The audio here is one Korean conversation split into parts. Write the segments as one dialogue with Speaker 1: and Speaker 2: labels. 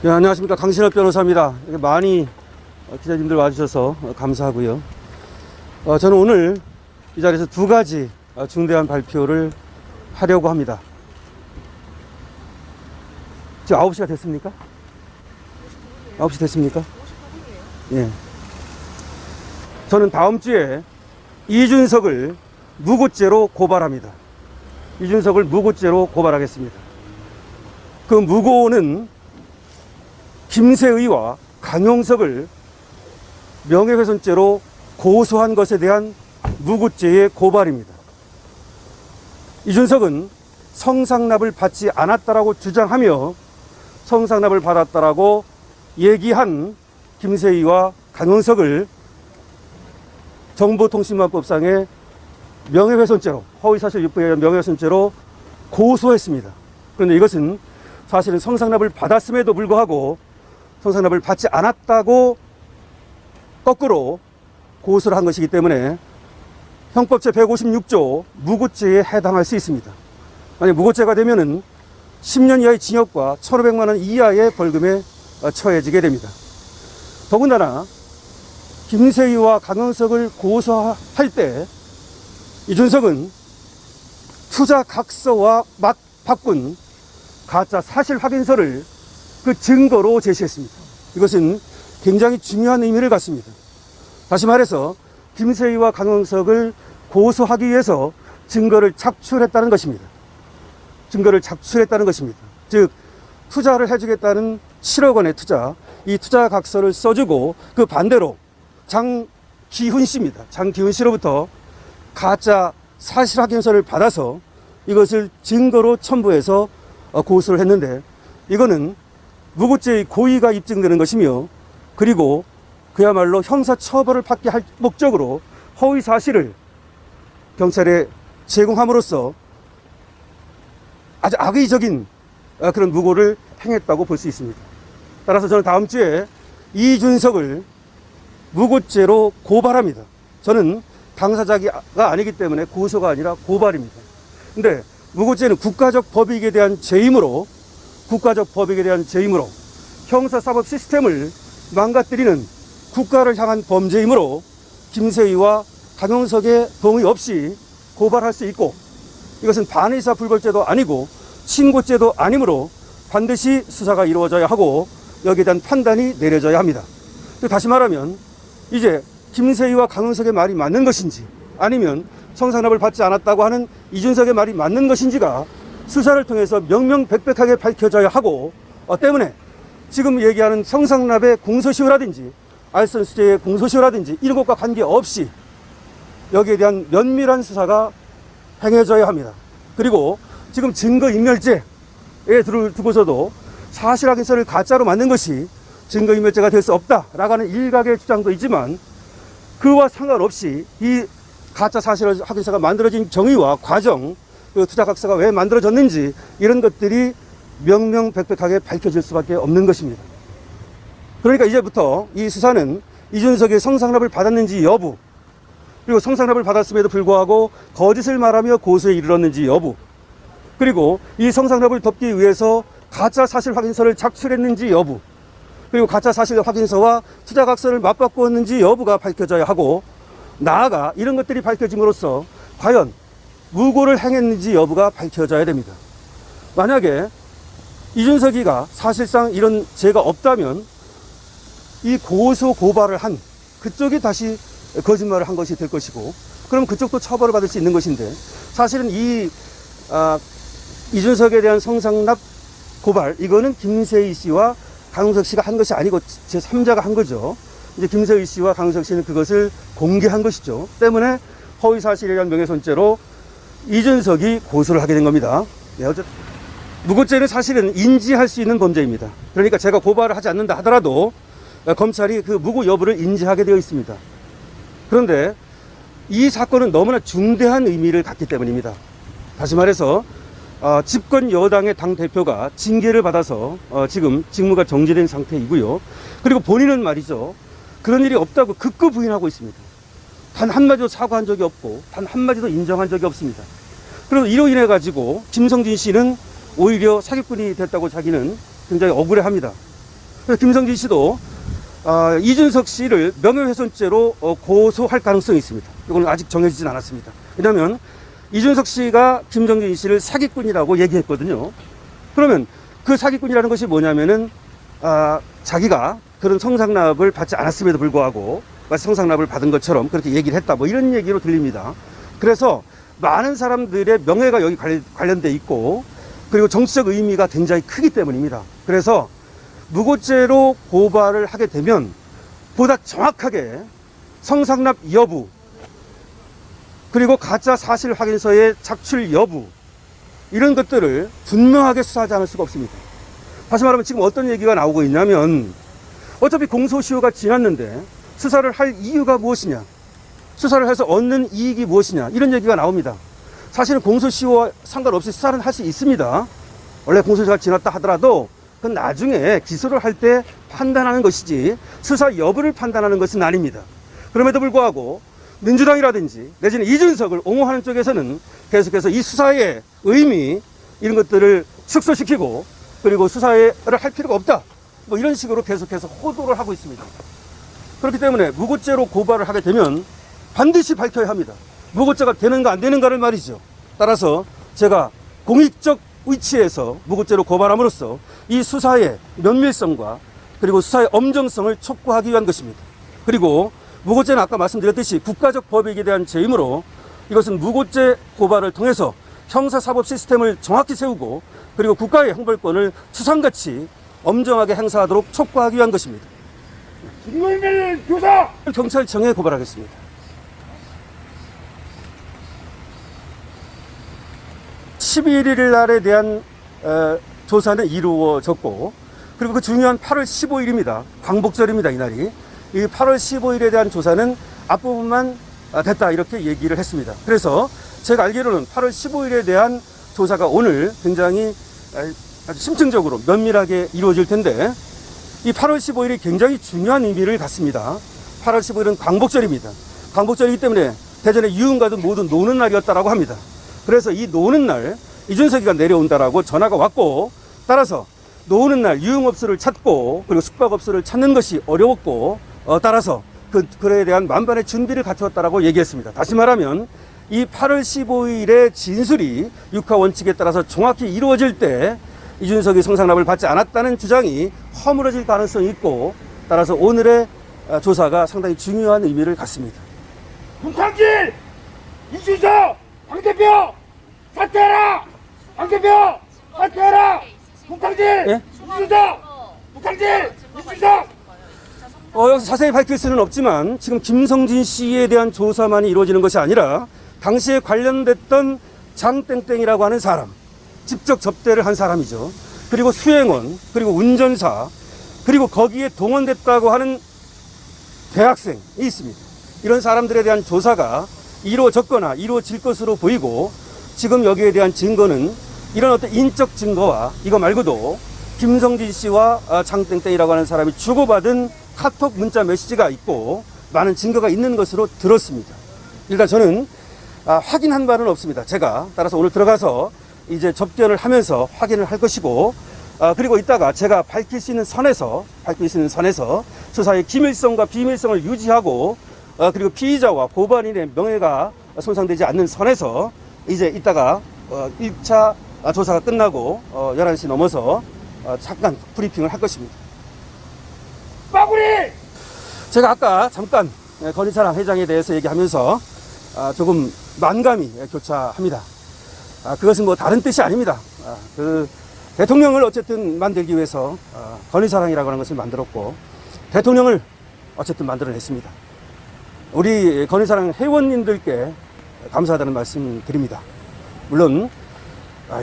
Speaker 1: 네, 안녕하십니까. 강신업 변호사입니다. 이렇게 많이 기자님들 와주셔서 감사하고요. 저는 오늘 이 자리에서 두 가지 중대한 발표를 하려고 합니다. 지금 9시가 됐습니까? 9시 됐습니까? 예. 저는 다음 주에 이준석을 무고죄로 고발합니다. 이준석을 무고죄로 고발하겠습니다. 그 무고는 김세의와 강용석을 명예훼손죄로 고소한 것에 대한 무고죄의 고발입니다. 이준석은 성상납을 받지 않았다라고 주장하며 성상납을 받았다라고 얘기한 김세의와 강용석을 정보통신망법상의 명예훼손죄로, 허위사실 유포에 의한 명예훼손죄로 고소했습니다. 그런데 이것은 사실은 성상납을 받았음에도 불구하고 성상납을 받지 않았다고 거꾸로 고소를 한 것이기 때문에 형법 제156조 무고죄에 해당할 수 있습니다. 만약 무고죄가 되면은 10년 이하의 징역과 1,500만 원 이하의 벌금에 처해지게 됩니다. 더군다나 김세희와 강용석을 고소할 때 이준석은 투자 각서와 바꾼 가짜 사실 확인서를 그 증거로 제시했습니다. 이것은 굉장히 중요한 의미를 갖습니다. 다시 말해서 김세희와 강용석을 고소하기 위해서 증거를 작출했다는 것입니다. 증거를 작출했다는 것입니다. 즉 투자를 해주겠다는 7억 원의 투자, 이 투자 각서를 써주고 그 반대로 장기훈 씨입니다. 장기훈 씨로부터 가짜 사실 확인서를 받아서 이것을 증거로 첨부해서 고소를 했는데 이거는 무고죄의 고의가 입증되는 것이며 그리고 그야말로 형사처벌을 받게 할 목적으로 허위 사실을 경찰에 제공함으로써 아주 악의적인 그런 무고를 행했다고 볼 수 있습니다. 따라서 저는 다음 주에 이준석을 무고죄로 고발합니다. 저는 당사자가 아니기 때문에 고소가 아니라 고발입니다. 근데 무고죄는 국가적 법익에 대한 죄이므로 형사사법 시스템을 망가뜨리는 국가를 향한 범죄이므로 김세희와 강용석의 동의 없이 고발할 수 있고 이것은 반의사 불벌죄도 아니고 신고죄도 아니므로 반드시 수사가 이루어져야 하고 여기에 대한 판단이 내려져야 합니다. 다시 말하면 이제 김세희와 강용석의 말이 맞는 것인지 아니면 성상납을 받지 않았다고 하는 이준석의 말이 맞는 것인지가 수사를 통해서 명명백백하게 밝혀져야 하고 때문에 지금 얘기하는 성상납의 공소시효라든지 알선 수재의 공소시효라든지 이런 것과 관계없이 여기에 대한 면밀한 수사가 행해져야 합니다. 그리고 지금 증거인멸죄에 두고서도 사실 확인서를 가짜로 만든 것이 증거인멸죄가 될 수 없다라고 하는 일각의 주장도 있지만 그와 상관없이 이 가짜 사실 확인서가 만들어진 정의와 과정, 그 투자각서가 왜 만들어졌는지 이런 것들이 명명백백하게 밝혀질 수밖에 없는 것입니다. 그러니까 이제부터 이 수사는 이준석이 성상납을 받았는지 여부, 그리고 성상납을 받았음에도 불구하고 거짓을 말하며 고소에 이르렀는지 여부, 그리고 이 성상납을 덮기 위해서 가짜 사실 확인서를 작출했는지 여부, 그리고 가짜 사실 확인서와 투자각서를 맞바꾸었는지 여부가 밝혀져야 하고 나아가 이런 것들이 밝혀짐으로써 과연 무고를 행했는지 여부가 밝혀져야 됩니다. 만약에 이준석이가 사실상 이런 죄가 없다면 이 고소 고발을 한 그쪽이 다시 거짓말을 한 것이 될 것이고 그럼 그쪽도 처벌을 받을 수 있는 것인데 사실은 이준석에 대한 성상납 고발 이거는 김세희 씨와 강용석 씨가 한 것이 아니고 제3자가 한 거죠. 이제 김세희 씨와 강용석 씨는 그것을 공개한 것이죠. 때문에 허위 사실에 의한 명예훼손죄로 이준석이 고소를 하게 된 겁니다. 네, 어쨌든 무고죄는 사실은 인지할 수 있는 범죄입니다. 그러니까 제가 고발을 하지 않는다 하더라도 검찰이 그 무고 여부를 인지하게 되어 있습니다. 그런데 이 사건은 너무나 중대한 의미를 갖기 때문입니다. 다시 말해서 집권 여당의 당대표가 징계를 받아서 지금 직무가 정지된 상태이고요. 그리고 본인은 말이죠. 그런 일이 없다고 극구 부인하고 있습니다. 단 한마디도 사과한 적이 없고 단 한마디도 인정한 적이 없습니다. 그리고 이로 인해 가지고 김성진 씨는 오히려 사기꾼이 됐다고 자기는 굉장히 억울해합니다. 그래서 김성진 씨도 이준석 씨를 명예훼손죄로 고소할 가능성이 있습니다. 이거는 아직 정해지진 않았습니다. 왜냐하면 이준석 씨가 김성진 씨를 사기꾼이라고 얘기했거든요. 그러면 그 사기꾼이라는 것이 뭐냐면은 자기가 그런 성상납을 받지 않았음에도 불구하고 마치 성상납을 받은 것처럼 그렇게 얘기를 했다, 뭐 이런 얘기로 들립니다. 그래서 많은 사람들의 명예가 여기 관련돼 있고, 그리고 정치적 의미가 굉장히 크기 때문입니다. 그래서 무고죄로 고발을 하게 되면 보다 정확하게 성상납 여부, 그리고 가짜 사실 확인서의 작출 여부, 이런 것들을 분명하게 수사하지 않을 수가 없습니다. 다시 말하면 지금 어떤 얘기가 나오고 있냐면, 어차피 공소시효가 지났는데 수사를 할 이유가 무엇이냐, 수사를 해서 얻는 이익이 무엇이냐, 이런 얘기가 나옵니다. 사실은 공소시효와 상관없이 수사는 할 수 있습니다. 원래 공소시효가 지났다 하더라도 그건 나중에 기소를 할 때 판단하는 것이지 수사 여부를 판단하는 것은 아닙니다. 그럼에도 불구하고 민주당이라든지 내지는 이준석을 옹호하는 쪽에서는 계속해서 이 수사의 의미, 이런 것들을 축소시키고, 그리고 수사를 할 필요가 없다, 뭐 이런 식으로 계속해서 호도를 하고 있습니다. 그렇기 때문에 무고죄로 고발을 하게 되면 반드시 밝혀야 합니다. 무고죄가 되는가 안 되는가를 말이죠. 따라서 제가 공익적 위치에서 무고죄로 고발함으로써 이 수사의 면밀성과 그리고 수사의 엄정성을 촉구하기 위한 것입니다. 그리고 무고죄는 아까 말씀드렸듯이 국가적 법익에 대한 죄이므로 이것은 무고죄 고발을 통해서 형사사법 시스템을 정확히 세우고, 그리고 국가의 형벌권을 추상같이 엄정하게 행사하도록 촉구하기 위한 것입니다.
Speaker 2: 증거인멸 교사!
Speaker 1: 경찰청에 고발하겠습니다. 11일 날에 대한 조사는 이루어졌고, 그리고 그 중요한 8월 15일입니다. 광복절입니다, 이날이. 이 8월 15일에 대한 조사는 앞부분만 됐다, 이렇게 얘기를 했습니다. 그래서 제가 알기로는 8월 15일에 대한 조사가 오늘 굉장히 아주 심층적으로 면밀하게 이루어질 텐데, 이 8월 15일이 굉장히 중요한 의미를 갖습니다. 8월 15일은 광복절입니다. 광복절이기 때문에 대전의 유흥가도 모두 노는 날이었다라고 합니다. 그래서 이 노는 날 이준석이가 내려온다라고 전화가 왔고, 따라서 노는 날 유흥업소를 찾고 그리고 숙박업소를 찾는 것이 어려웠고, 따라서 그에 대한 만반의 준비를 갖추었다라고 얘기했습니다. 다시 말하면 이 8월 15일의 진술이 육하원칙에 따라서 정확히 이루어질 때 이준석이 성상납을 받지 않았다는 주장이 허물어질 가능성이 있고, 따라서 오늘의 조사가 상당히 중요한 의미를 갖습니다.
Speaker 2: 문창길! 이준석! 황대표! 사퇴해라! 황대표! 사퇴해라! 문창길!
Speaker 1: 예?
Speaker 2: 이준석! 문창길! 이준석!
Speaker 1: 여기서 자세히 밝힐 수는 없지만 지금 김성진 씨에 대한 조사만이 이루어지는 것이 아니라 당시에 관련됐던 장땡땡이라고 하는 사람, 직접 접대를 한 사람이죠. 그리고 수행원, 그리고 운전사, 그리고 거기에 동원됐다고 하는 대학생이 있습니다. 이런 사람들에 대한 조사가 이루어졌거나 이루어질 것으로 보이고, 지금 여기에 대한 증거는 이런 어떤 인적 증거와 이거 말고도 김성진 씨와 장땡땡이라고 하는 사람이 주고받은 카톡 문자 메시지가 있고 많은 증거가 있는 것으로 들었습니다. 일단 저는 확인한 바는 없습니다. 제가 따라서 오늘 들어가서 이제 접견을 하면서 확인을 할 것이고, 그리고 이따가 제가 밝힐 수 있는 선에서 수사의 기밀성과 비밀성을 유지하고, 그리고 피의자와 고발인의 명예가 손상되지 않는 선에서 이제 이따가 1차 조사가 끝나고 11시 넘어서 잠깐 브리핑을 할 것입니다.
Speaker 2: 빠구리!
Speaker 1: 제가 아까 잠깐 건희사랑 회장에 대해서 얘기하면서 조금 만감이 교차합니다. 그것은 뭐 다른 뜻이 아닙니다. 그 대통령을 어쨌든 만들기 위해서 건희사랑이라고 하는 것을 만들었고, 대통령을 어쨌든 만들어냈습니다. 우리 건희사랑 회원님들께 감사하다는 말씀 드립니다. 물론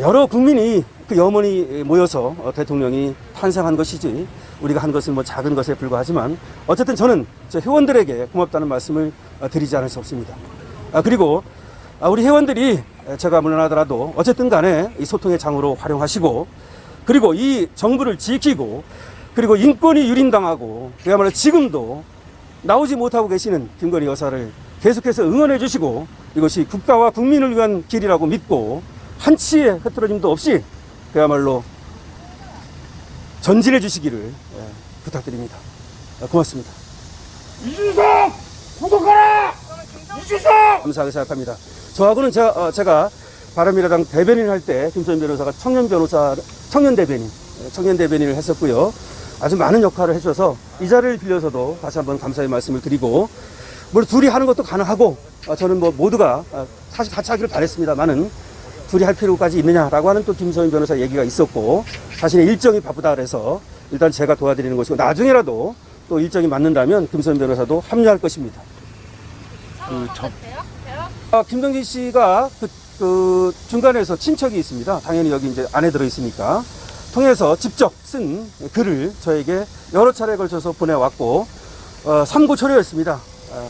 Speaker 1: 여러 국민이 그 염원이 모여서 대통령이 탄생한 것이지 우리가 한 것은 뭐 작은 것에 불과하지만, 어쨌든 저는 제 회원들에게 고맙다는 말씀을 드리지 않을 수 없습니다. 그리고 우리 회원들이 제가 물러나더라도 어쨌든 간에 이 소통의 장으로 활용하시고, 그리고 이 정부를 지키고, 그리고 인권이 유린당하고 그야말로 지금도 나오지 못하고 계시는 김건희 여사를 계속해서 응원해 주시고, 이것이 국가와 국민을 위한 길이라고 믿고 한치의 흐트러짐도 없이 그야말로 전진해 주시기를 부탁드립니다. 고맙습니다.
Speaker 2: 이준석 구속하라. 이준석.
Speaker 1: 감사하게 생각합니다. 저하고는 제가 바른미래당 대변인 할 때 김소연 변호사가 청년 대변인을 했었고요. 아주 많은 역할을 해주셔서 이 자리를 빌려서도 다시 한번 감사의 말씀을 드리고, 물론 둘이 하는 것도 가능하고, 저는 뭐 모두가 사실 같이 하기를 바랬습니다만은 둘이 할 필요까지 있느냐라고 하는 또 김소연 변호사 얘기가 있었고, 자신의 일정이 바쁘다 그래서 일단 제가 도와드리는 것이고, 나중에라도 또 일정이 맞는다면 김소연 변호사도 합류할 것입니다. 김동진 씨가 그 중간에서 친척이 있습니다. 당연히 여기 이제 안에 들어 있으니까 통해서 직접 쓴 글을 저에게 여러 차례에 걸쳐서 보내왔고, 삼고초려였습니다.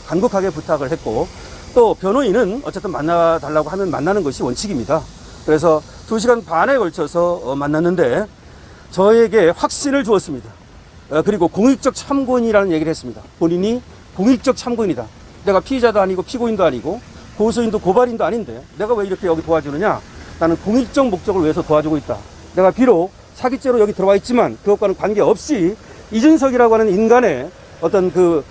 Speaker 1: 간곡하게 부탁을 했고, 또 변호인은 어쨌든 만나달라고 하면 만나는 것이 원칙입니다. 그래서 2시간 반에 걸쳐서 만났는데 저에게 확신을 주었습니다. 그리고 공익적 참고인이라는 얘기를 했습니다. 본인이 공익적 참고인이다. 내가 피의자도 아니고 피고인도 아니고 고소인도 고발인도 아닌데 내가 왜 이렇게 여기 도와주느냐? 나는 공익적 목적을 위해서 도와주고 있다. 내가 비록 사기죄로 여기 들어와 있지만 그것과는 관계없이 이준석이라고 하는 인간의 어떤 그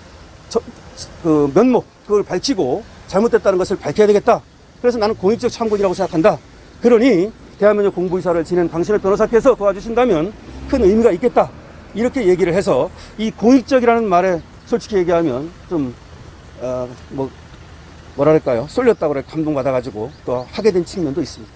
Speaker 1: 면목, 그걸 밝히고 잘못됐다는 것을 밝혀야 되겠다. 그래서 나는 공익적 참고인이라고 생각한다. 그러니 대한민국 공부이사를 지낸 당신의 변호사께서 도와주신다면 큰 의미가 있겠다. 이렇게 얘기를 해서 이 공익적이라는 말에 솔직히 얘기하면 좀 뭐랄까요, 쏠렸다고 그래 감동받아가지고 또 하게 된 측면도 있습니다.